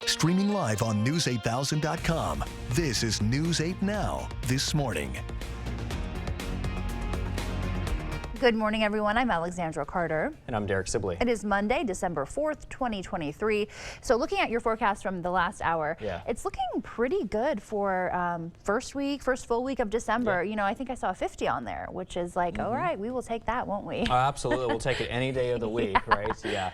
Streaming live on News8000.com. This is News 8 Now, this morning. Good morning, everyone. I'm Alexandra Carter. And I'm Derek Sibley. It is Monday, December 4th, 2023. So looking at your forecast from the last hour, it's looking pretty good for first full week of December. You know, I think I saw 50 on there, which is like, all right, we will take that, won't we? Absolutely. We'll take it any day of the week, right? Yeah.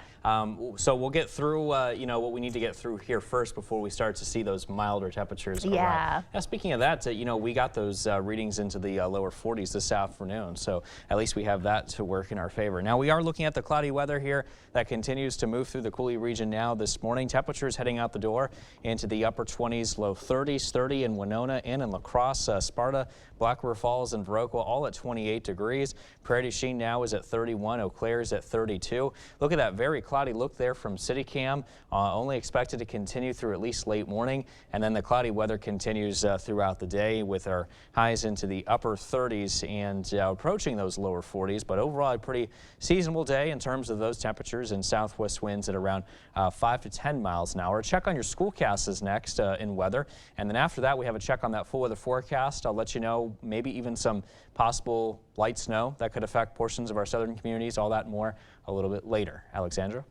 So we'll get through, you know, what we need to get through here first before we start to see those milder temperatures arrive. Now, speaking of that, you know, we got those readings into the lower 40s this afternoon, so at least we have that to work in our favor. Now, we are looking at the cloudy weather here that continues to move through the Coulee region now this morning. Temperatures heading out the door into the upper 20s, low 30s, 30 in Winona and in La Crosse, Sparta, Black River Falls, and Viroqua, all at 28 degrees. Prairie du Chien now is at 31. Eau Claire is at 32. Look at that very cloudy look there from CityCam. Only expected to continue through at least late morning, and then the cloudy weather continues throughout the day with our highs into the upper 30s and approaching those lower 40s. But overall, a pretty seasonable day in terms of those temperatures and southwest winds at around 5 to 10 miles an hour. A check on your schoolcast is next in weather, and then after that we have a check on that full weather forecast. I'll let you know maybe even some possible light snow that could affect portions of our southern communities. All that and more a little bit later. Alexandra?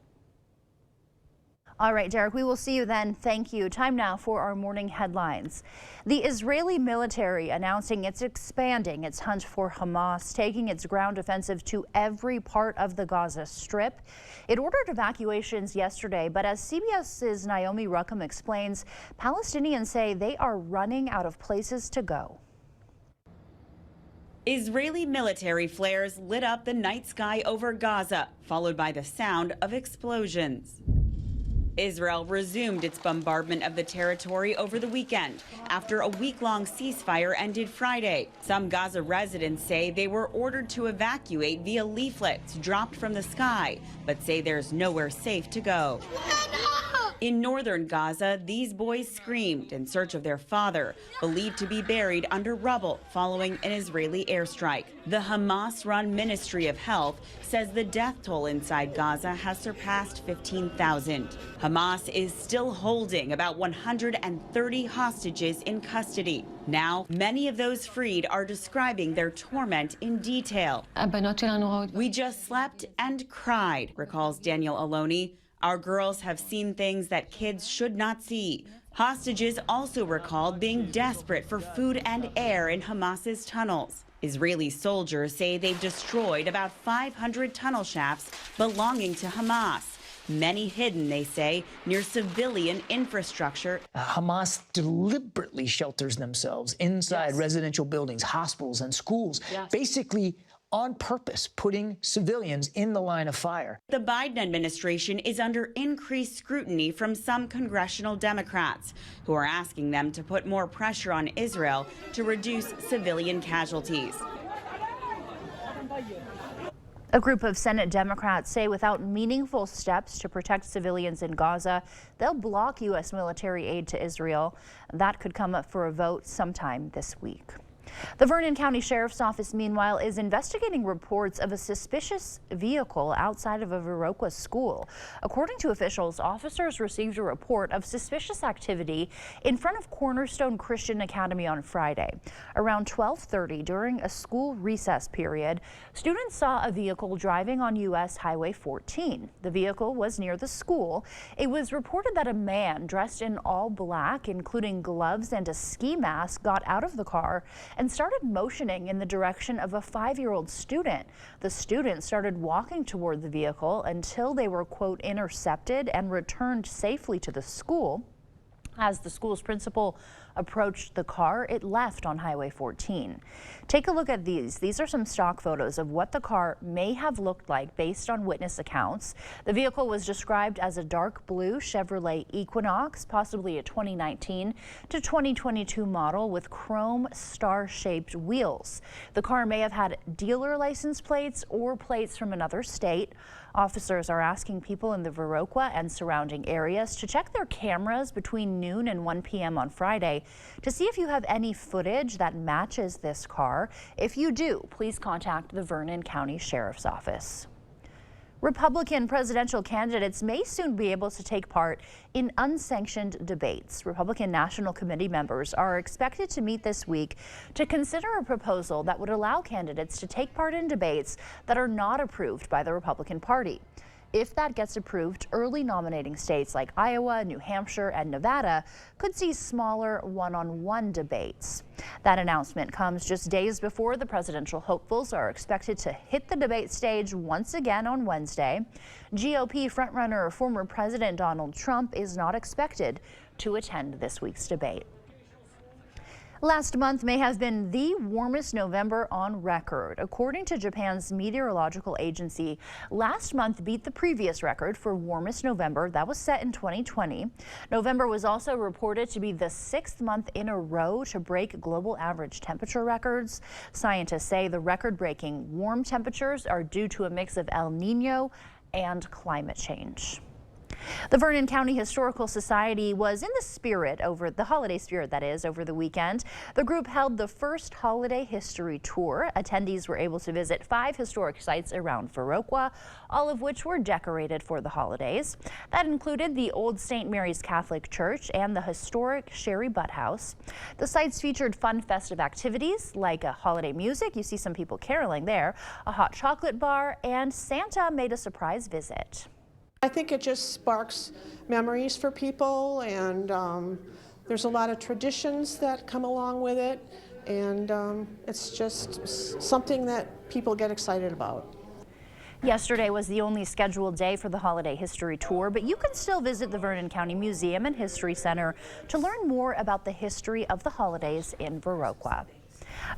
All right, Derek, we will see you then. Thank you. Time now for our morning headlines. The Israeli military announcing it's expanding its hunt for Hamas, taking its ground offensive to every part of the Gaza Strip. It ordered evacuations yesterday, but as CBS's Naomi Ruckham explains, Palestinians say they are running out of places to go. Israeli military flares lit up the night sky over Gaza, followed by the sound of explosions. Israel resumed its bombardment of the territory over the weekend after a week-long ceasefire ended Friday. Some Gaza residents say they were ordered to evacuate via leaflets dropped from the sky, but say there's nowhere safe to go. In northern Gaza, these boys screamed in search of their father, believed to be buried under rubble following an Israeli airstrike. The Hamas-run Ministry of Health says the death toll inside Gaza has surpassed 15,000. Hamas is still holding about 130 hostages in custody. Now, many of those freed are describing their torment in detail. We just slept and cried, recalls Daniel Aloni. Our girls have seen things that kids should not see. Hostages also recalled being desperate for food and air in Hamas's tunnels. Israeli soldiers say they've destroyed about 500 tunnel shafts belonging to Hamas. Many hidden, they say, near civilian infrastructure. Hamas deliberately shelters themselves inside residential buildings, hospitals, and schools, basically on purpose, putting civilians in the line of fire. The Biden administration is under increased scrutiny from some congressional Democrats who are asking them to put more pressure on Israel to reduce civilian casualties. A group of Senate Democrats say without meaningful steps to protect civilians in Gaza, they'll block U.S. military aid to Israel. That could come up for a vote sometime this week. The Vernon County Sheriff's Office, meanwhile, is investigating reports of a suspicious vehicle outside of a Viroqua school. According to officials, officers received a report of suspicious activity in front of Cornerstone Christian Academy on Friday. Around 12:30, during a school recess period, students saw a vehicle driving on U.S. Highway 14. The vehicle was near the school. It was reported that a man dressed in all black, including gloves and a ski mask, got out of the car and started motioning in the direction of a 5-year-old student. The student started walking toward the vehicle until they were, quote, intercepted and returned safely to the school. As the school's principal approached the car, it left on Highway 14. Take a look at these. These are some stock photos of what the car may have looked like based on witness accounts. The vehicle was described as a dark blue Chevrolet Equinox, possibly a 2019 to 2022 model with chrome star-shaped wheels. The car may have had dealer license plates or plates from another state. Officers are asking people in the Viroqua and surrounding areas to check their cameras between noon and 1 p.m. on Friday to see if you have any footage that matches this car. If you do, please contact the Vernon County Sheriff's Office. Republican presidential candidates may soon be able to take part in unsanctioned debates. Republican National Committee members are expected to meet this week to consider a proposal that would allow candidates to take part in debates that are not approved by the Republican Party. If that gets approved, early nominating states like Iowa, New Hampshire, and Nevada could see smaller one-on-one debates. That announcement comes just days before the presidential hopefuls are expected to hit the debate stage once again on Wednesday. GOP frontrunner former President Donald Trump is not expected to attend this week's debate. Last month may have been the warmest November on record. According to Japan's meteorological agency, last month beat the previous record for warmest November that was set in 2020. November was also reported to be the 6th month in a row to break global average temperature records. Scientists say the record-breaking warm temperatures are due to a mix of El Nino and climate change. The Vernon County Historical Society was in the spirit over the holiday spirit, that is, over the weekend. The group held the first holiday history tour. Attendees were able to visit 5 historic sites around Viroqua, all of which were decorated for the holidays. That included the Old St. Mary's Catholic Church and the historic Sherry Butt House. The sites featured fun festive activities like holiday music, you see some people caroling there, a hot chocolate bar, and Santa made a surprise visit. I think it just sparks memories for people, and there's a lot of traditions that come along with it, and it's just something that people get excited about. Yesterday was the only scheduled day for the holiday history tour, but you can still visit the Vernon County Museum and History Center to learn more about the history of the holidays in Viroqua.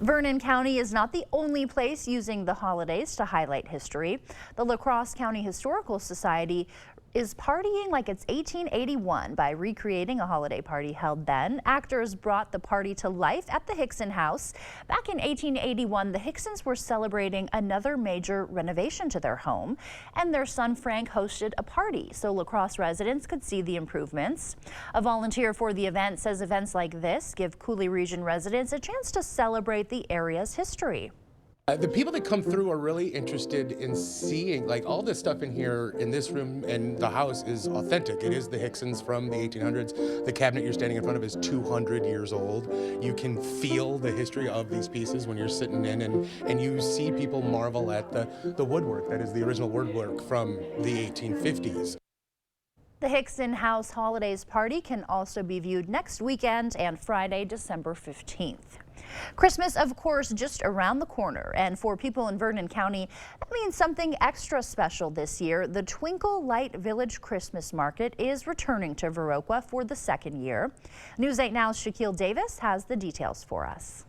Vernon County is not the only place using the holidays to highlight history. The La Crosse County Historical Society is partying like it's 1881 by recreating a holiday party held then. Actors brought the party to life at the Hickson House. Back in 1881, the Hicksons were celebrating another major renovation to their home, and their son Frank hosted a party so La Crosse residents could see the improvements. A volunteer for the event says events like this give Coulee Region residents a chance to celebrate the area's history. The people that come through are really interested in seeing, like, all this stuff in here, in this room, and the house is authentic. It is the Hicksons from the 1800s. The cabinet you're standing in front of is 200 years old. You can feel the history of these pieces when you're sitting in, and you see people marvel at the woodwork that is the original woodwork from the 1850s. The Hickson House Holidays Party can also be viewed next weekend and Friday, December 15th. Christmas, of course, just around the corner, and for people in Vernon County, that means something extra special this year. The Twinkle Light Village Christmas Market is returning to Viroqua for the 2nd year. News 8 Now's Shaquille Davis has the details for us.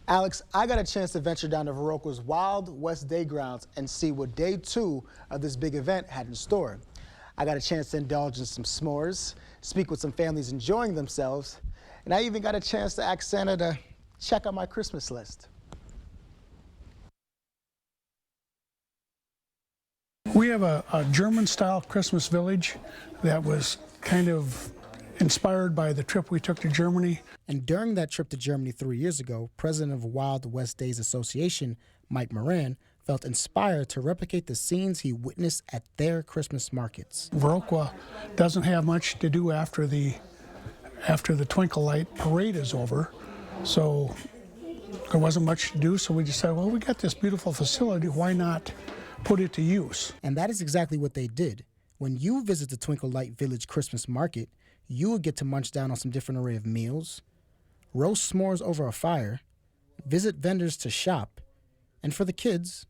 Alex, I got a chance to venture down to Viroqua's Wild West Day grounds and see what day 2 of this big event had in store. I got a chance to indulge in some s'mores, speak with some families enjoying themselves, and I even got a chance to ask Santa to check out my Christmas list. We have a German-style Christmas village that was kind of inspired by the trip we took to Germany. And during that trip to Germany 3 years ago, president of Wild West Days Association, Mike Moran, felt inspired to replicate the scenes he witnessed at their Christmas markets. Viroqua doesn't have much to do after the Twinkle Light Parade is over, so there wasn't much to do, so we decided, well, we got this beautiful facility, why not put it to use? And that is exactly what they did. When you visit the Twinkle Light Village Christmas Market, you will get to munch down on some different array of meals, roast s'mores over a fire, visit vendors to shop, and for the kids,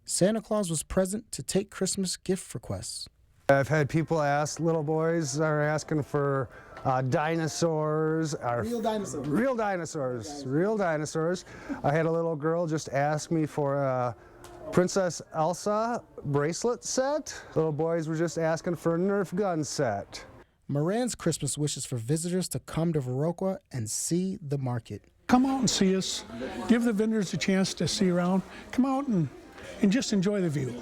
Santa Claus was present to take Christmas gift requests. I've had people ask, little boys are asking for dinosaurs. Real dinosaurs. Real dinosaurs. Real dinosaurs. I had a little girl just ask me for a Princess Elsa bracelet set. Little boys were just asking for a Nerf gun set. Moran's Christmas wishes for visitors to come to Viroqua and see the market. Come out and see us. Give the vendors a chance to see around. Come out and just enjoy the view.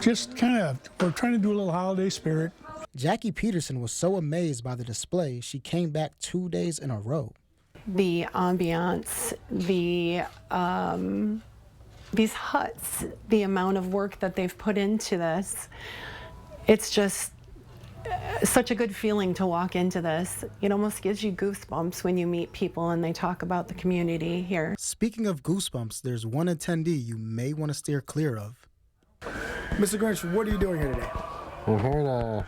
Just we're trying to do a little holiday spirit. Jackie Peterson was so amazed by the display, she came back 2 days in a row. The ambiance, the these huts, the amount of work that they've put into this, it's just such a good feeling to walk into this. It almost gives you goosebumps when you meet people and they talk about the community here. Speaking of goosebumps, there's one attendee you may want to steer clear of. Mr. Grinch, what are you doing here today? I'm here to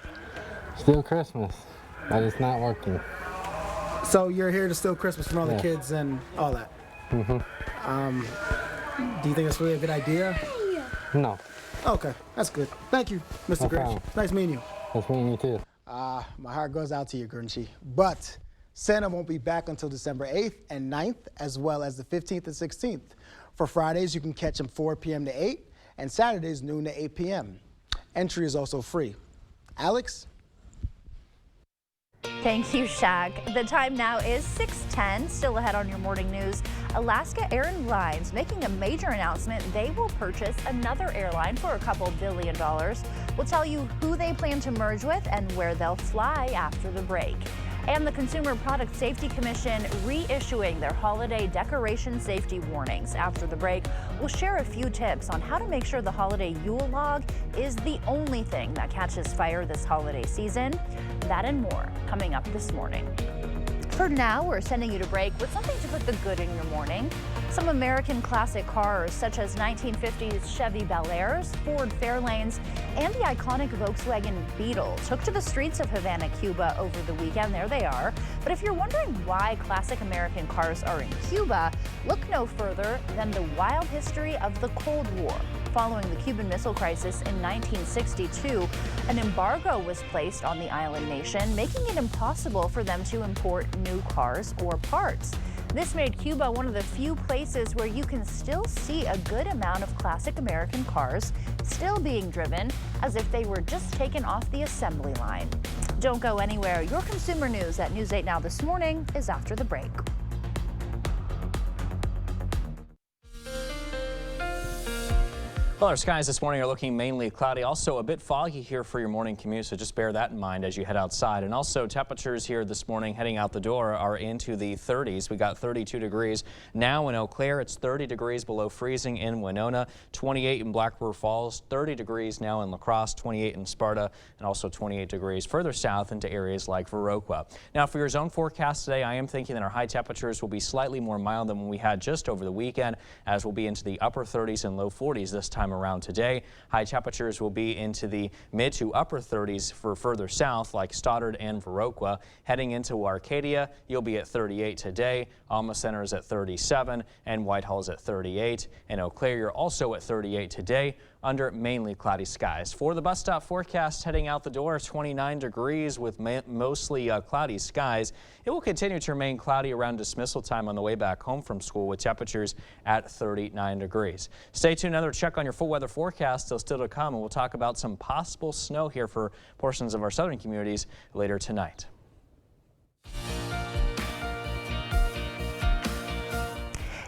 steal Christmas, but it's not working. So you're here to steal Christmas from all the kids and all that? Mm-hmm. Do you think it's really a good idea? No. Okay, that's good. Thank you, Mr. Grinch. Nice meeting you. Nice meeting you too. My heart goes out to you, Grinchy. But Santa won't be back until December 8th and 9th, as well as the 15th and 16th. For Fridays, you can catch him 4 p.m. to 8, and Saturdays, noon to 8 p.m. Entry is also free. Alex? Thank you, Shaq. The time now is 6:10. Still ahead on your morning news. Alaska Airlines making a major announcement. They will purchase another airline for a couple $2 billion. We'll tell you who they plan to merge with and where they'll fly after the break. And the Consumer Product Safety Commission reissuing their holiday decoration safety warnings. After the break, we'll share a few tips on how to make sure the holiday Yule log is the only thing that catches fire this holiday season. That and more coming up this morning. For now, we're sending you to break with something to put the good in your morning. Some American classic cars, such as 1950s Chevy Bel Airs, Ford Fairlanes, and the iconic Volkswagen Beetle, took to the streets of Havana, Cuba over the weekend. There they are. But if you're wondering why classic American cars are in Cuba, look no further than the wild history of the Cold War. Following the Cuban Missile Crisis in 1962, an embargo was placed on the island nation, making it impossible for them to import new cars or parts. This made Cuba one of the few places where you can still see a good amount of classic American cars still being driven as if they were just taken off the assembly line. Don't go anywhere. Your consumer news at News 8 Now this morning is after the break. Well, our skies this morning are looking mainly cloudy, also a bit foggy here for your morning commute, so just bear that in mind as you head outside. And also temperatures here this morning heading out the door are into the 30s. We got 32 degrees now in Eau Claire. It's 30 degrees below freezing in Winona, 28 in Black River Falls, 30 degrees now in La Crosse, 28 in Sparta, and also 28 degrees further south into areas like Viroqua. Now for your zone forecast today, I am thinking that our high temperatures will be slightly more mild than what we had just over the weekend, as we'll be into the upper 30s and low 40s this time around today. High temperatures will be into the mid to upper 30s for further south like Stoddard and Viroqua. Heading into Arcadia, you'll be at 38 today. Alma Center is at 37 and Whitehall is at 38. In Eau Claire, you're also at 38 today under mainly cloudy skies. For the bus stop forecast heading out the door, 29 degrees with mostly cloudy skies. It will continue to remain cloudy around dismissal time on the way back home from school with temperatures at 39 degrees. Stay tuned. Another check on your full weather forecast still to come, and we'll talk about some possible snow here for portions of our southern communities later tonight.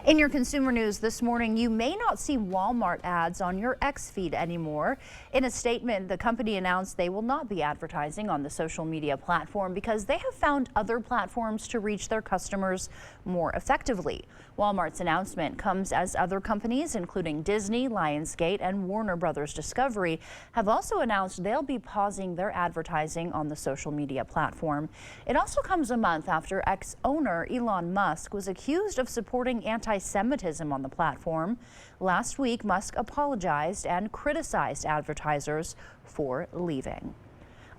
In your consumer news this morning, you may not see Walmart ads on your X feed anymore. In a statement, the company announced they will not be advertising on the social media platform because they have found other platforms to reach their customers more effectively. Walmart's announcement comes as other companies, including Disney, Lionsgate, and Warner Brothers Discovery, have also announced they'll be pausing their advertising on the social media platform. It also comes a month after X owner Elon Musk was accused of supporting anti-Semitism on the platform. Last week, Musk apologized and criticized advertisers for leaving.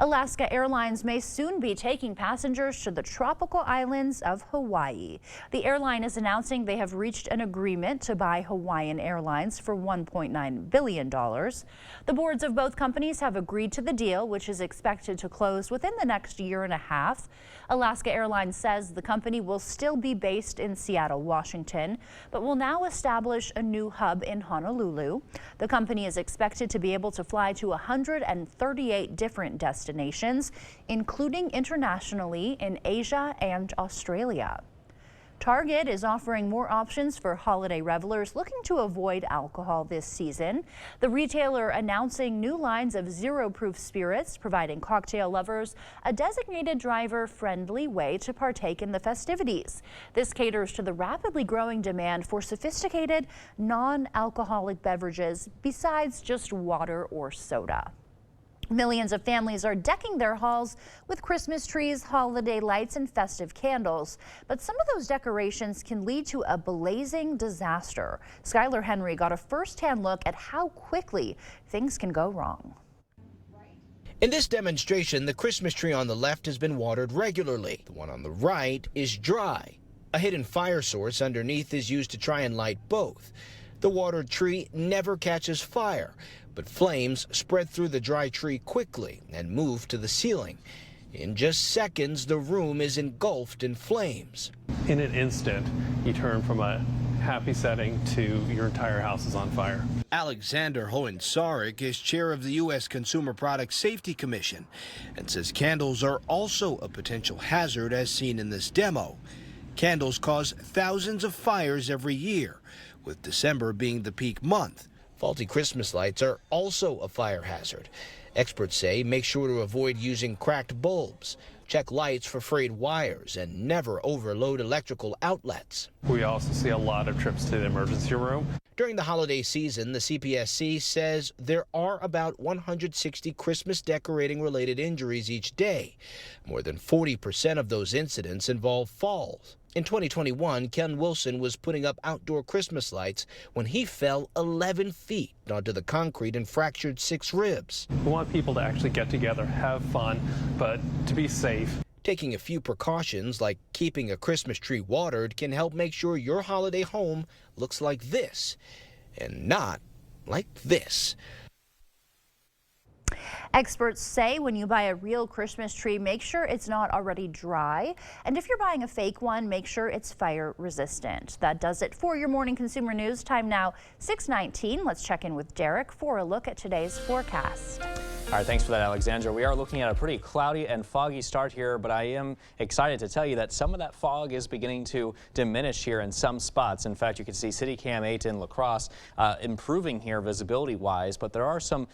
Alaska Airlines may soon be taking passengers to the tropical islands of Hawaii. The airline is announcing they have reached an agreement to buy Hawaiian Airlines for $1.9 billion. The boards of both companies have agreed to the deal, which is expected to close within the next year and a half. Alaska Airlines says the company will still be based in Seattle, Washington, but will now establish a new hub in Honolulu. The company is expected to be able to fly to 138 different destinations, including internationally in Asia and Australia. Target is offering more options for holiday revelers looking to avoid alcohol this season. The retailer announcing new lines of zero-proof spirits, providing cocktail lovers a designated driver-friendly way to partake in the festivities. This caters to the rapidly growing demand for sophisticated, non-alcoholic beverages besides just water or soda. Millions of families are decking their halls with Christmas trees, holiday lights, and festive candles. But some of those decorations can lead to a blazing disaster. Skylar Henry got a first-hand look at how quickly things can go wrong. In this demonstration, the Christmas tree on the left has been watered regularly. The one on the right is dry. A hidden fire source underneath is used to try and light both. The watered tree never catches fire, but flames spread through the dry tree quickly and move to the ceiling. In just seconds, the room is engulfed in flames. In an instant, you turn from a happy setting to your entire house is on fire. Alexander Hohensarik is chair of the U.S. Consumer Product Safety Commission and says candles are also a potential hazard as seen in this demo. Candles cause thousands of fires every year, with December being the peak month. Faulty Christmas lights are also a fire hazard. Experts say make sure to avoid using cracked bulbs, check lights for frayed wires, and never overload electrical outlets. We also see a lot of trips to the emergency room. During the holiday season, the CPSC says there are about 160 Christmas decorating related injuries each day. More than 40% of those incidents involve falls. In 2021, Ken Wilson was putting up outdoor Christmas lights when he fell 11 feet onto the concrete and fractured 6 ribs. We want people to actually get together, have fun, but to be safe. Taking a few precautions like keeping a Christmas tree watered can help make sure your holiday home looks like this and not like this. Experts say when you buy a real Christmas tree, make sure it's not already dry. And if you're buying a fake one, make sure it's fire resistant. That does it for your morning consumer news. Time now 6:19. Let's check in with Derek for a look at today's forecast. All right, thanks for that, Alexandra. We are looking at a pretty cloudy and foggy start here, but I am excited to tell you that some of that fog is beginning to diminish here in some spots. In fact, you can see City Cam 8 in La Crosse improving here visibility-wise, but there are some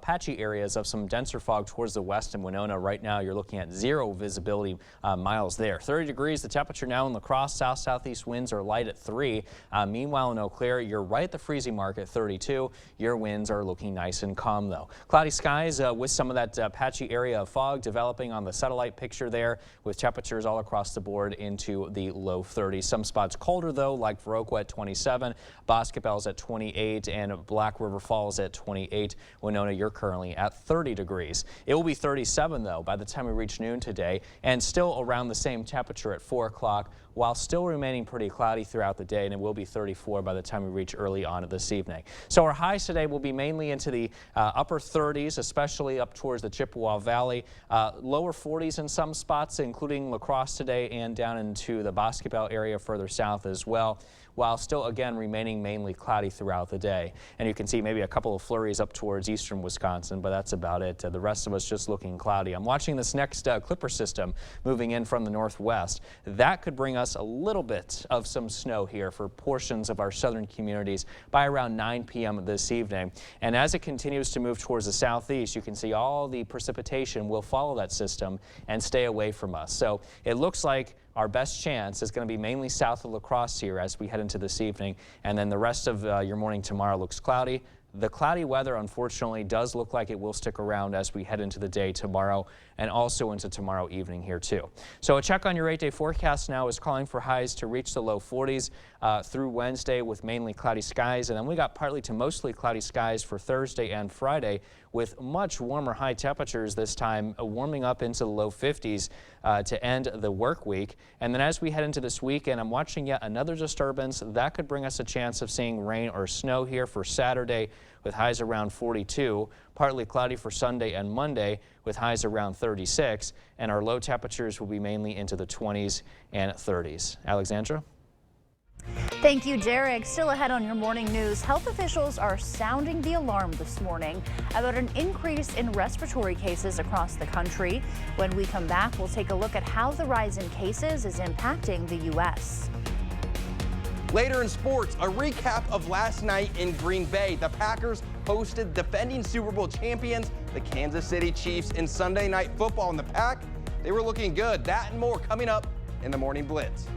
patchy areas of some denser fog towards the west in Winona. Right now, you're looking at 0 visibility miles there. 30 degrees, the temperature now in La Crosse. South-southeast winds are light at 3. Meanwhile, in Eau Claire, you're right at the freezing mark at 32. Your winds are looking nice and calm, though. Cloudy skies with some of that patchy area of fog developing on the satellite picture there, with temperatures all across the board into the low 30s. Some spots colder, though, like Viroqua at 27, Boscobel's at 28, and Black River Falls at 28. Winona, you're currently at 30 degrees. It will be 37, though, by the time we reach noon today, and still around the same temperature at 4 o'clock, while still remaining pretty cloudy throughout the day, and it will be 34 by the time we reach early on this evening. So our highs today will be mainly into the upper 30s, especially up towards the Chippewa Valley. Lower 40s in some spots, including La Crosse today, and down into the Boscobel area further south as well, while still again remaining mainly cloudy throughout the day. And you can see maybe a couple of flurries up towards eastern Wisconsin, but that's about it. The rest of us just looking cloudy. I'm watching this next Clipper system moving in from the northwest. That could bring us a little bit of some snow here for portions of our southern communities by around 9 p.m. this evening. And as it continues to move towards the southeast, you can see all the precipitation will follow that system and stay away from us. So it looks like our best chance is going to be mainly south of La Crosse here as we head into this evening, and then the rest of your morning tomorrow looks cloudy. The cloudy weather, unfortunately, does look like it will stick around as we head into the day tomorrow and also into tomorrow evening here, too. So a check on your 8-day forecast now is calling for highs to reach the low 40s through Wednesday with mainly cloudy skies. And then we got partly to mostly cloudy skies for Thursday and Friday with much warmer high temperatures this time, warming up into the low 50s to end the work week. And then as we head into this weekend, I'm watching yet another disturbance that could bring us a chance of seeing rain or snow here for Saturday with highs around 42, partly cloudy for Sunday and Monday with highs around 36, and our low temperatures will be mainly into the 20s and 30s. Alexandra? Thank you, Derek. Still ahead on your morning news, health officials are sounding the alarm this morning about an increase in respiratory cases across the country. When we come back, we'll take a look at how the rise in cases is impacting the U.S. Later in sports, a recap of last night in Green Bay. The Packers hosted defending Super Bowl champions, the Kansas City Chiefs, in Sunday Night Football. In the Pack, they were looking good. That and more coming up in the Morning Blitz.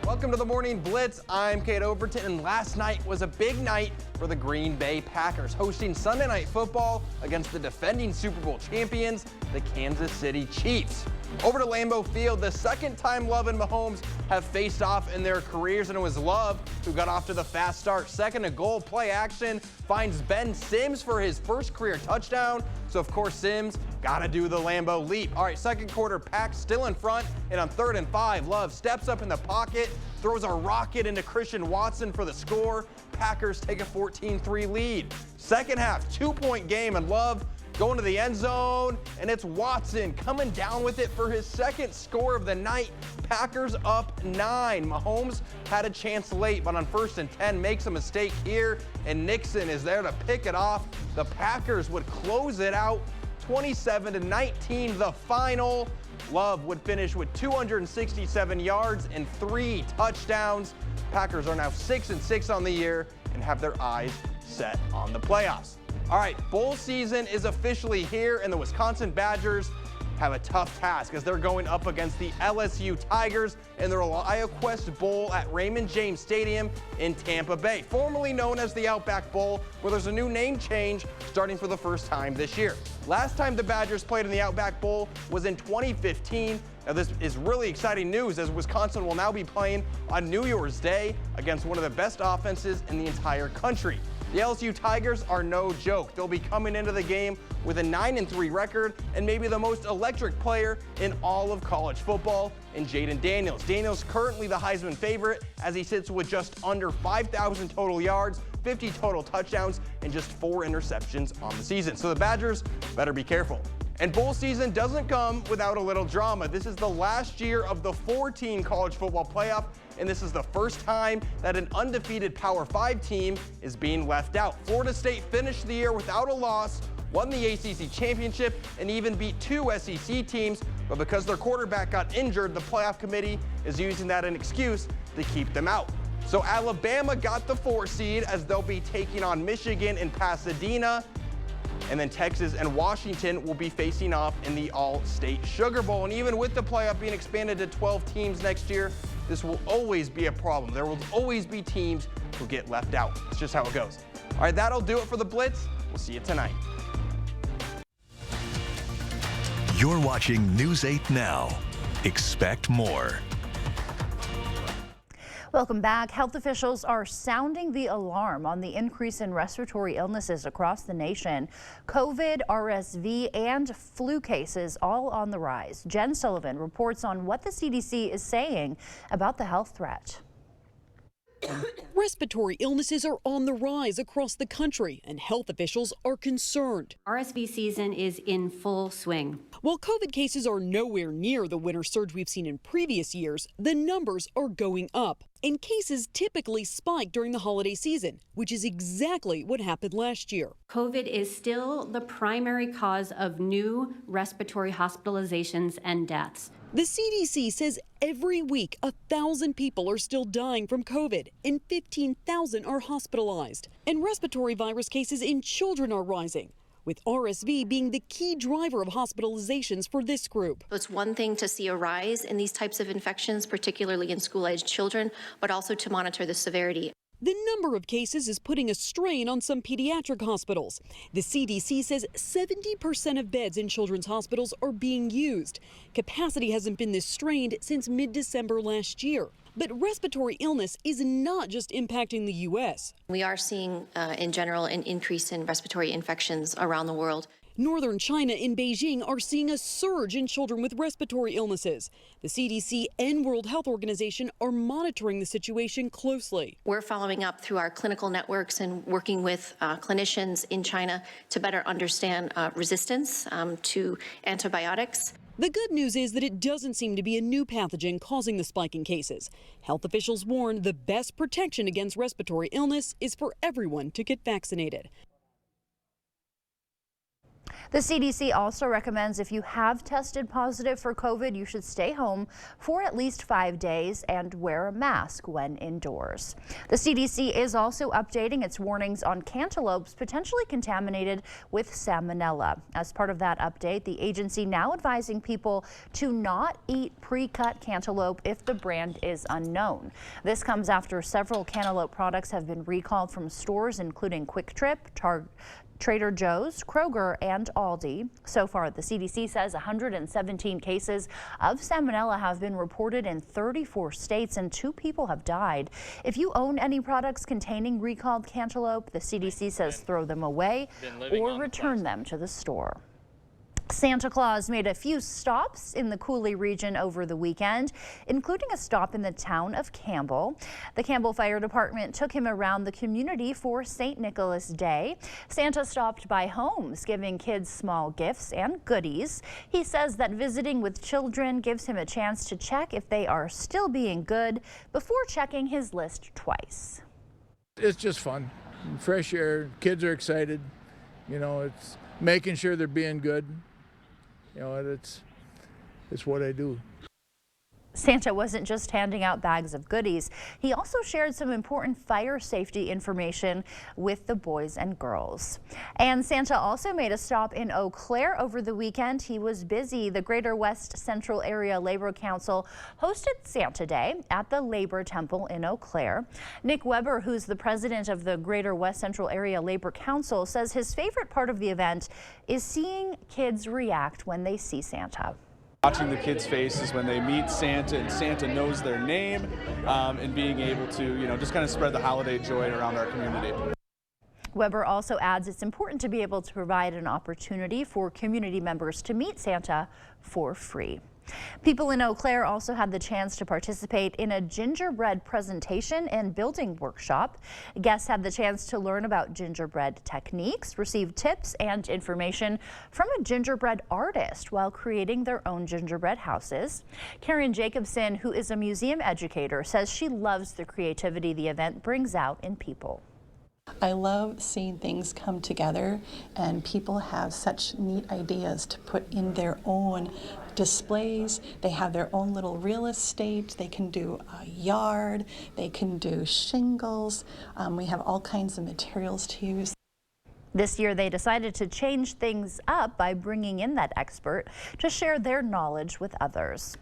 Welcome to the Morning Blitz. I'm Kate Overton, and last night was a big night for the Green Bay Packers, hosting Sunday Night Football against the defending Super Bowl champions, the Kansas City Chiefs. Over to Lambeau Field, the second time Love and Mahomes have faced off in their careers, and it was Love who got off to the fast start. Second and goal, play action, finds Ben Sims for his first career touchdown. So, of course, Sims got to do the Lambeau leap. All right, second quarter, Pack still in front, and on 3rd and 5, Love steps up in the pocket, throws a rocket into Christian Watson for the score. Packers take a 14-3 lead. Second half, 2-point game, and Love going to the end zone, and it's Watson coming down with it for his second score of the night. Packers up 9. Mahomes had a chance late, but on 1st and 10 makes a mistake here, and Nixon is there to pick it off. The Packers would close it out 27-19, the final. Love would finish with 267 yards and 3 touchdowns. Packers are now 6-6 on the year and have their eyes set on the playoffs. All right, bowl season is officially here, and the Wisconsin Badgers have a tough task as they're going up against the LSU Tigers in the ReliaQuest Bowl at Raymond James Stadium in Tampa Bay, formerly known as the Outback Bowl, where there's a new name change starting for the first time this year. Last time the Badgers played in the Outback Bowl was in 2015. Now, this is really exciting news as Wisconsin will now be playing on New Year's Day against one of the best offenses in the entire country. The LSU Tigers are no joke. They'll be coming into the game with a 9-3 record and maybe the most electric player in all of college football in Jayden Daniels. Daniels currently the Heisman favorite as he sits with just under 5,000 total yards, 50 total touchdowns, and just 4 interceptions on the season. So the Badgers better be careful. And bowl season doesn't come without a little drama. This is the last year of the 14 college football playoff, and this is the first time that an undefeated Power 5 team is being left out. Florida State finished the year without a loss, won the ACC championship, and even beat 2 SEC teams, but because their quarterback got injured, the playoff committee is using that as an excuse to keep them out. So Alabama got the 4 seed as they'll be taking on Michigan in Pasadena. And then Texas and Washington will be facing off in the All-State Sugar Bowl. And even with the playoff being expanded to 12 teams next year, this will always be a problem. There will always be teams who get left out. It's just how it goes. All right, that'll do it for the Blitz. We'll see you tonight. You're watching News 8 Now. Expect more. Welcome back. Health officials are sounding the alarm on the increase in respiratory illnesses across the nation. COVID, RSV, and flu cases all on the rise. Jen Sullivan reports on what the CDC is saying about the health threat. Respiratory illnesses are on the rise across the country, and health officials are concerned. RSV season is in full swing. While COVID cases are nowhere near the winter surge we've seen in previous years, the numbers are going up. And cases typically spike during the holiday season, which is exactly what happened last year. COVID is still the primary cause of new respiratory hospitalizations and deaths. The CDC says every week 1,000 people are still dying from COVID and 15,000 are hospitalized. And respiratory virus cases in children are rising, with RSV being the key driver of hospitalizations for this group. It's one thing to see a rise in these types of infections, particularly in school-aged children, but also to monitor the severity. The number of cases is putting a strain on some pediatric hospitals. The CDC says 70% of beds in children's hospitals are being used. Capacity hasn't been this strained since mid-December last year. But respiratory illness is not just impacting the U.S. We are seeing, in general, an increase in respiratory infections around the world. Northern China and Beijing are seeing a surge in children with respiratory illnesses. The CDC and World Health Organization are monitoring the situation closely. We're following up through our clinical networks and working with clinicians in China to better understand resistance to antibiotics. The good news is that it doesn't seem to be a new pathogen causing the spike in cases. Health officials warn the best protection against respiratory illness is for everyone to get vaccinated. The CDC also recommends if you have tested positive for COVID, you should stay home for at least 5 days and wear a mask when indoors. The CDC is also updating its warnings on cantaloupes potentially contaminated with salmonella. As part of that update, the agency now advising people to not eat pre-cut cantaloupe if the brand is unknown. This comes after several cantaloupe products have been recalled from stores including Quick Trip, Trader Joe's, Kroger, and Aldi. So far, the CDC says 117 cases of salmonella have been reported in 34 states and 2 people have died. If you own any products containing recalled cantaloupe, the CDC says throw them away or return them to the store. Santa Claus made a few stops in the Coulee region over the weekend, including a stop in the town of Campbell. The Campbell Fire Department took him around the community for St. Nicholas Day. Santa stopped by homes, giving kids small gifts and goodies. He says that visiting with children gives him a chance to check if they are still being good before checking his list twice. It's just fun, fresh air, kids are excited, you know, it's making sure they're being good. You know, it's what I do. Santa wasn't just handing out bags of goodies. He also shared some important fire safety information with the boys and girls. And Santa also made a stop in Eau Claire over the weekend. He was busy. The Greater West Central Area Labor Council hosted Santa Day at the Labor Temple in Eau Claire. Nick Weber, who's the president of the Greater West Central Area Labor Council, says his favorite part of the event is seeing kids react when they see Santa. Watching the kids' faces when they meet Santa and Santa knows their name, and being able to, you know, just kind of spread the holiday joy around our community. Weber also adds it's important to be able to provide an opportunity for community members to meet Santa for free. People in Eau Claire also had the chance to participate in a gingerbread presentation and building workshop. Guests had the chance to learn about gingerbread techniques, receive tips and information from a gingerbread artist while creating their own gingerbread houses. Karen Jacobson, who is a museum educator, says she loves the creativity the event brings out in people. I love seeing things come together and people have such neat ideas to put in their own displays. They have their own little real estate. They can do a yard. They can do shingles. We have all kinds of materials to use. This year, they decided to change things up by bringing in that expert to share their knowledge with others.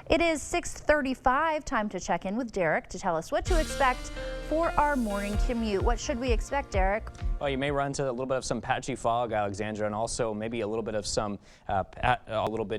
It is 6:35, time to check in with Derek to tell us what to expect for our morning commute. What should we expect, Derek? Well, you may run into a little bit of some patchy fog, Alexandra, and also maybe a little bit of some,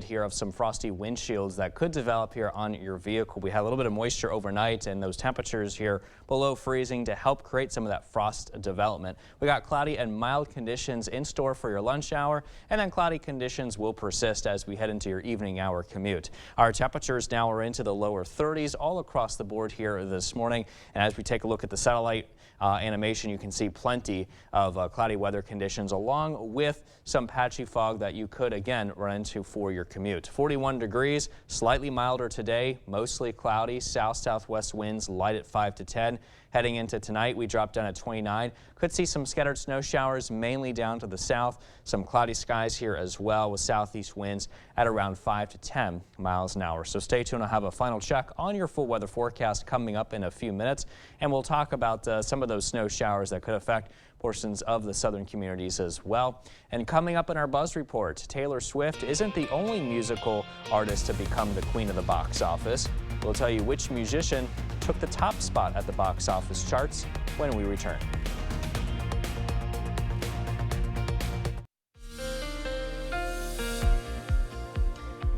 here of some frosty windshields that could develop here on your vehicle. We had a little bit of moisture overnight and those temperatures here below freezing to help create some of that frost development. We got cloudy and mild conditions in store for your lunch hour, and then cloudy conditions will persist as we head into your evening hour commute. Our temperatures now are into the lower 30s all across the board here this morning, and as we take a look at the satellite animation, you can see plenty of cloudy weather conditions along with some patchy fog that you could again run into for your commute. 41 degrees, slightly milder today, mostly cloudy, south-southwest winds light at 5 to 10. Heading into tonight, we drop down at 29. Could see some scattered snow showers mainly down to the south. Some cloudy skies here as well with southeast winds at around 5 to 10 miles an hour. So stay tuned. I'll have a final check on your full weather forecast coming up in a few minutes. And we'll talk about some of those snow showers that could affect portions of the southern communities as well. And coming up in our Buzz Report, Taylor Swift isn't the only musical artist to become the queen of the box office. We'll tell you which musician took the top spot at the box office charts when we return.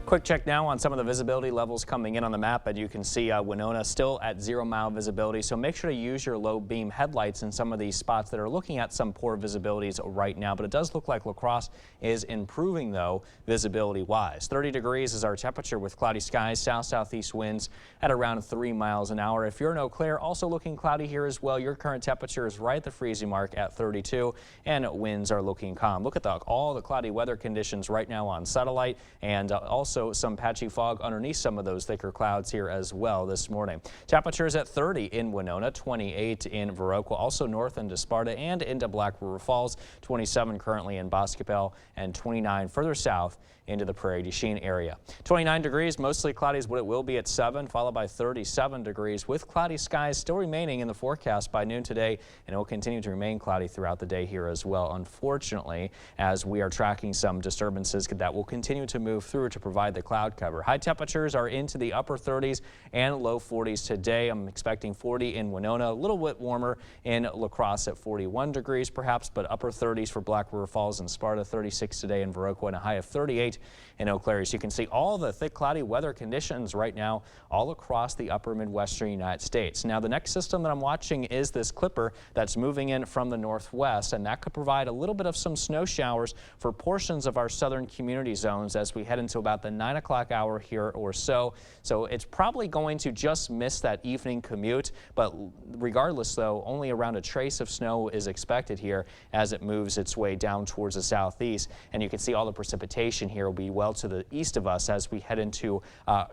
Quick check now on some of the visibility levels coming in on the map, and you can see Winona still at 0-mile visibility, so make sure to use your low beam headlights in some of these spots that are looking at some poor visibilities right now. But it does look like La Crosse is improving though visibility wise. 30 degrees is our temperature with cloudy skies, south-southeast winds at around 3 miles an hour. If you're in Eau Claire, also looking cloudy here as well. Your current temperature is right at the freezing mark at 32 and winds are looking calm. Look at all the cloudy weather conditions right now on satellite, and also also some patchy fog underneath some of those thicker clouds here as well this morning. Temperatures at 30 in Winona, 28 in Viroqua, also north into Sparta and into Black River Falls, 27 currently in Boscobel, and 29 further south into the Prairie du Chien area. 29 degrees, mostly cloudy is what it will be at 7, followed by 37 degrees with cloudy skies still remaining in the forecast by noon today, and it will continue to remain cloudy throughout the day here as well. Unfortunately, as we are tracking some disturbances that will continue to move through to provide the cloud cover. High temperatures are into the upper 30s and low 40s today. I'm expecting 40 in Winona, a little bit warmer in La Crosse at 41 degrees perhaps, but upper 30s for Black River Falls and Sparta, 36 today in Viroqua, and a high of 38 in Eau Claire. So you can see all the thick cloudy weather conditions right now all across the upper Midwestern United States. Now the next system that I'm watching is this Clipper that's moving in from the northwest, and that could provide a little bit of some snow showers for portions of our southern community zones as we head into about the 9 o'clock hour here or so. So it's probably going to just miss that evening commute, but regardless though, only around a trace of snow is expected here as it moves its way down towards the southeast, and you can see all the precipitation here will be well to the east of us as we head into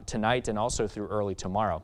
tonight and also through early tomorrow.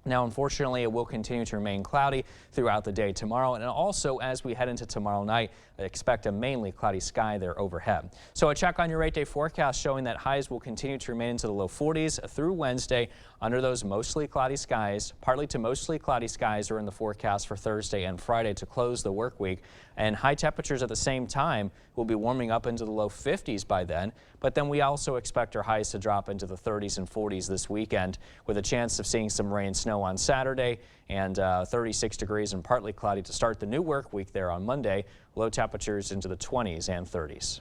Now, unfortunately, it will continue to remain cloudy throughout the day tomorrow, and also as we head into tomorrow night, expect a mainly cloudy sky there overhead. So a check on your 8-day forecast showing that highs will continue to remain into the low 40s through Wednesday under those mostly cloudy skies. Partly to mostly cloudy skies are in the forecast for Thursday and Friday to close the work week, and high temperatures at the same time will be warming up into the low 50s by then. But then we also expect our highs to drop into the 30s and 40s this weekend with a chance of seeing some rain, snow on Saturday, and 36 degrees and partly cloudy to start the new work week there on Monday. Low temperatures into the 20s and 30s.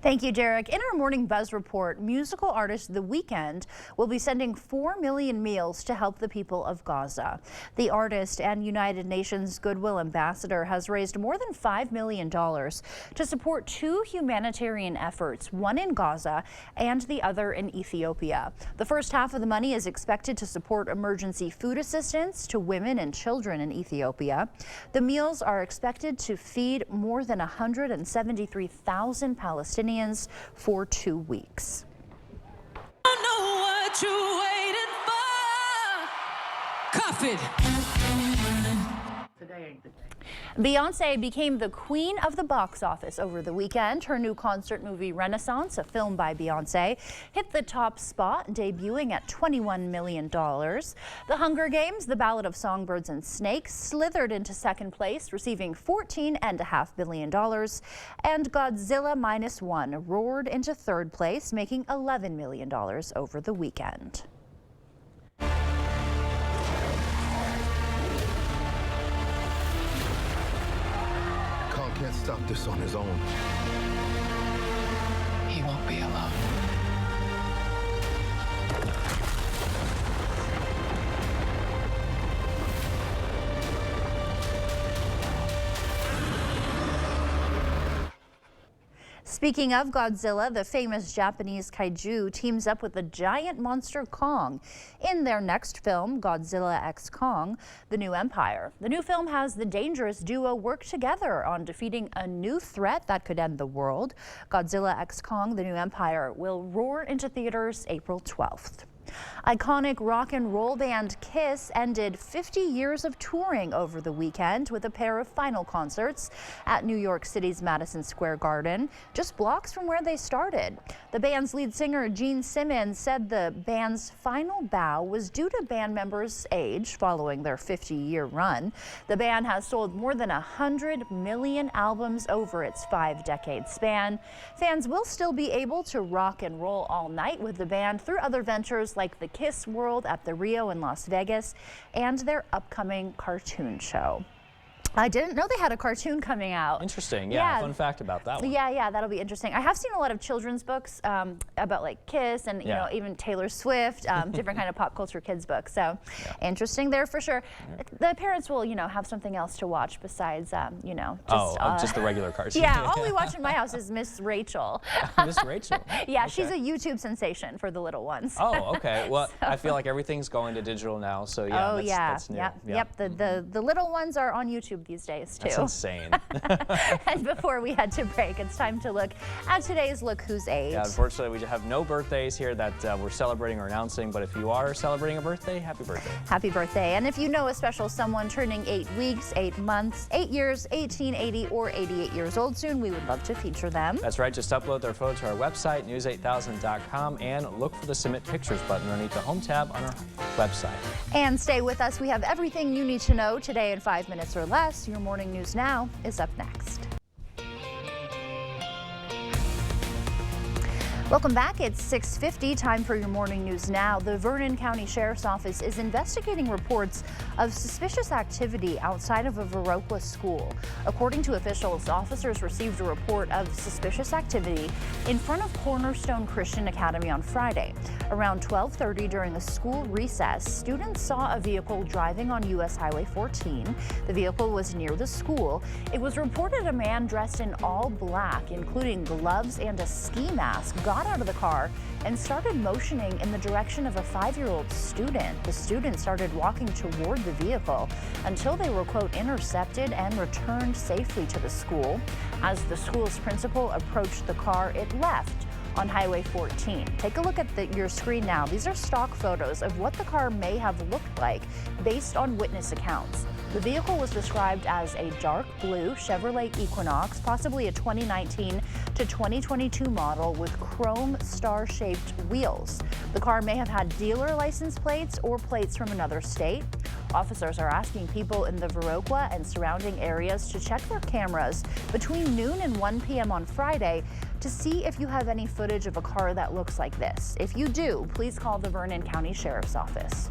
Thank you, Jarek. In our Morning Buzz report, musical artist The Weeknd will be sending 4 million meals to help the people of Gaza. The artist and United Nations Goodwill Ambassador has raised more than $5 million to support 2 humanitarian efforts, one in Gaza and the other in Ethiopia. The first half of the money is expected to support emergency food assistance to women and children in Ethiopia. The meals are expected to feed more than 173,000 Palestinians for 2 weeks. I know what you're waiting for. Cuff it. Today ain't the day. Beyoncé became the queen of the box office over the weekend. Her new concert movie Renaissance, a film by Beyoncé, hit the top spot, debuting at $21 million. The Hunger Games, The Ballad of Songbirds and Snakes, slithered into second place, receiving $14.5 billion. And Godzilla Minus One roared into third place, making $11 million over the weekend. Can't stop this on his own. He won't be alone. Speaking of Godzilla, the famous Japanese kaiju teams up with the giant monster Kong in their next film, Godzilla x Kong: The New Empire. The new film has the dangerous duo work together on defeating a new threat that could end the world. Godzilla x Kong: The New Empire will roar into theaters April 12th. Iconic rock and roll band Kiss ended 50 years of touring over the weekend with a pair of final concerts at New York City's Madison Square Garden, just blocks from where they started. The band's lead singer Gene Simmons said the band's final bow was due to band members' age following their 50-year run. The band has sold more than 100 million albums over its 5-decade span. Fans will still be able to rock and roll all night with the band through other ventures like the Kiss World at the Rio in Las Vegas and their upcoming cartoon show. I didn't know they had a cartoon coming out. Interesting. Yeah, fun fact about that one. Yeah, that'll be interesting. I have seen a lot of children's books about like Kiss and you know, even Taylor Swift, different kind of pop culture kids books. So interesting there for sure. The parents will, you know, have something else to watch besides, you know, just the regular cartoon. Yeah, all we watch in my house is Miss Rachel. Miss Rachel. Yeah, she's a YouTube sensation for the little ones. Oh, okay. Well, so. I feel like everything's going to digital now, so yeah, that's new. Yep. The little ones are on YouTube YouTube these days, too. That's insane. And before we head to break, it's time to look at today's Look Who's 8. Yeah, unfortunately, we have no birthdays here that we're celebrating or announcing, but if you are celebrating a birthday, happy birthday. Happy birthday. And if you know a special someone turning 8 weeks, 8 months, 8 years, 18, 80, or 88 years old soon, we would love to feature them. That's right. Just upload their photo to our website, news8000.com, and look for the Submit Pictures button underneath the Home tab on our website. And stay with us. We have everything you need to know today in 5 minutes or less. Your Morning News Now is up next. Welcome back. It's 6:50. Time for your Morning News Now. The Vernon County Sheriff's Office is investigating reports of suspicious activity outside of a Viroqua school. According to officials, officers received a report of suspicious activity in front of Cornerstone Christian Academy on Friday. Around 12:30 during a school recess, students saw a vehicle driving on U.S. Highway 14. The vehicle was near the school. It was reported a man dressed in all black, including gloves and a ski mask, got out of the car and started motioning in the direction of a 5-year-old student. The student started walking toward the vehicle until they were, quote, intercepted and returned safely to the school. As the school's principal approached the car, it left on Highway 14. Take a look at your screen now. These are stock photos of what the car may have looked like based on witness accounts. The vehicle was described as a dark blue Chevrolet Equinox, possibly a 2019 to 2022 model with chrome star-shaped wheels. The car may have had dealer license plates or plates from another state. Officers are asking people in the Viroqua and surrounding areas to check their cameras between noon and 1 p.m. on Friday to see if you have any footage of a car that looks like this. If you do, please call the Vernon County Sheriff's Office.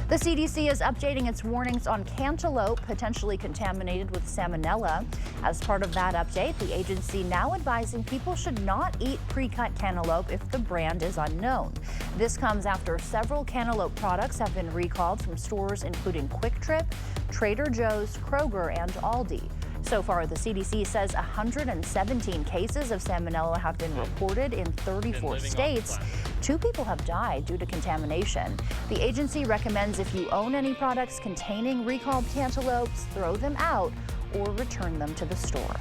The CDC is updating its warnings on cantaloupe potentially contaminated with salmonella. As part of that update, the agency now advising people should not eat pre-cut cantaloupe if the brand is unknown. This comes after several cantaloupe products have been recalled from stores including Quick Trip, Trader Joe's, Kroger, and Aldi. So far, the CDC says 117 cases of salmonella have been reported in 34 states. 2 people have died due to contamination. The agency recommends if you own any products containing recalled cantaloupes, throw them out or return them to the store.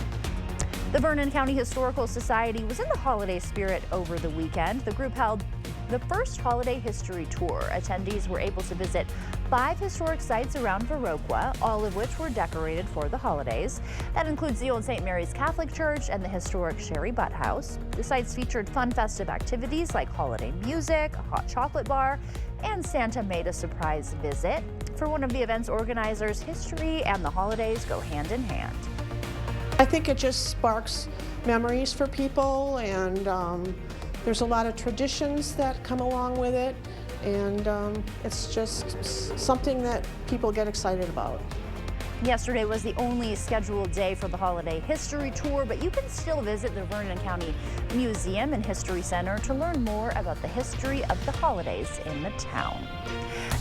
The Vernon County Historical Society was in the holiday spirit over the weekend. The group held the first holiday history tour. Attendees were able to visit 5 historic sites around Viroqua, all of which were decorated for the holidays. That includes the old St. Mary's Catholic Church and the historic Sherry Butt House. The sites featured fun festive activities like holiday music, a hot chocolate bar, and Santa made a surprise visit. For one of the event's organizers, history and the holidays go hand in hand. I think it just sparks memories for people, and there's a lot of traditions that come along with it, and it's just something that people get excited about. Yesterday was the only scheduled day for the holiday history tour, but you can still visit the Vernon County Museum and History Center to learn more about the history of the holidays in the town.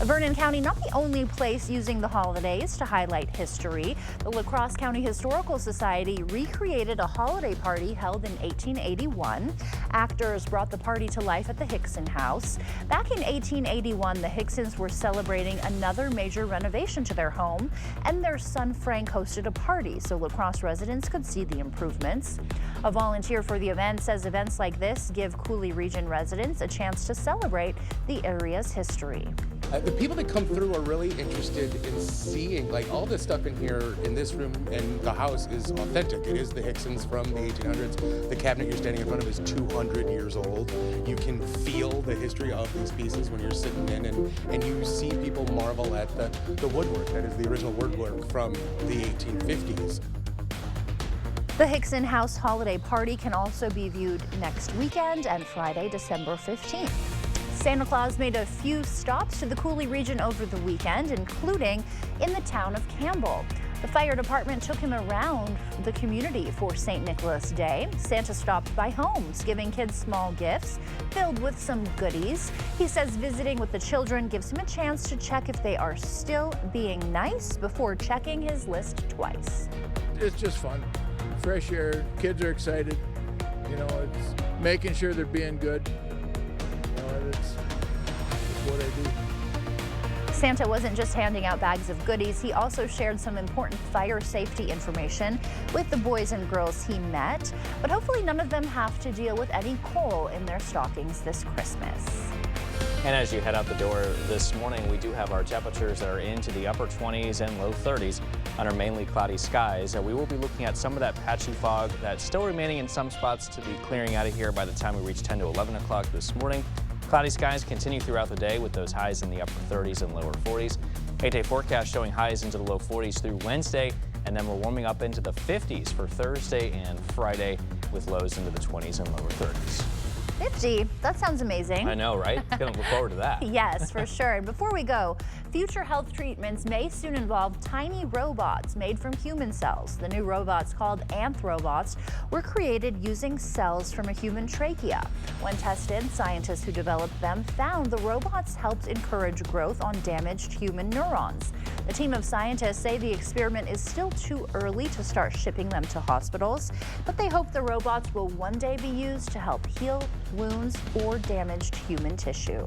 Vernon County, not the only place using the holidays to highlight history. The La Crosse County Historical Society recreated a holiday party held in 1881. Actors brought the party to life at the Hickson House. Back in 1881, the Hicksons were celebrating another major renovation to their home, and their son Frank hosted a party so La Crosse residents could see the improvements. A volunteer for the event says events like this give Cooley Region residents a chance to celebrate the area's history. The people that come through are really interested in seeing, like, all this stuff in here, in this room and the house is authentic. It is the Hicksons from the 1800s. The cabinet you're standing in front of is 200 years old. You can feel the history of these pieces when you're sitting in, and you see people marvel at the woodwork. That is the original woodwork from the 1850s. The Hickson House Holiday Party can also be viewed next weekend and Friday, December 15th. Santa Claus made a few stops to the Cooley region over the weekend, including in the town of Campbell. The fire department took him around the community for St. Nicholas Day. Santa stopped by homes, giving kids small gifts filled with some goodies. He says visiting with the children gives him a chance to check if they are still being nice before checking his list twice. It's just fun. Fresh air, kids are excited. You know, it's making sure they're being good. It's what I do. Santa wasn't just handing out bags of goodies, he also shared some important fire safety information with the boys and girls he met. But hopefully none of them have to deal with any coal in their stockings this Christmas. And as you head out the door this morning, we do have our temperatures that are into the upper 20s and low 30s under mainly cloudy skies. We will be looking at some of that patchy fog that's still remaining in some spots to be clearing out of here by the time we reach 10 to 11 o'clock this morning. Cloudy skies continue throughout the day with those highs in the upper 30s and lower 40s. 8-day forecast showing highs into the low 40s through Wednesday, and then we're warming up into the 50s for Thursday and Friday with lows into the 20s and lower 30s. 50, that sounds amazing. I know, right? Gonna look forward to that. Yes, for sure. And before we go, future health treatments may soon involve tiny robots made from human cells. The new robots, called Anthrobots, were created using cells from a human trachea. When tested, scientists who developed them found the robots helped encourage growth on damaged human neurons. The team of scientists say the experiment is still too early to start shipping them to hospitals, but they hope the robots will one day be used to help heal wounds or damaged human tissue.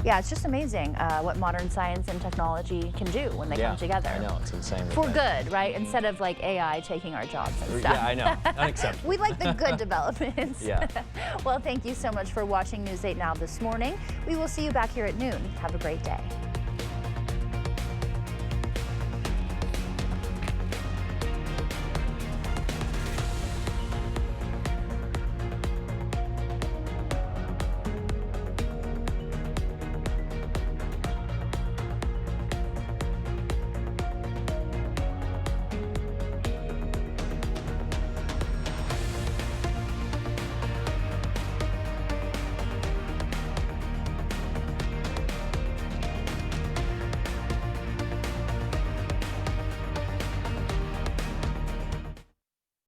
Yeah, it's just amazing what modern science and technology can do when they come together. I know, it's insane. For good, right? Instead of like AI taking our jobs and stuff. Yeah, I know. Unacceptable. We like the good developments. Yeah. Well, thank you so much for watching News 8 Now this morning. We will see you back here at noon. Have a great day.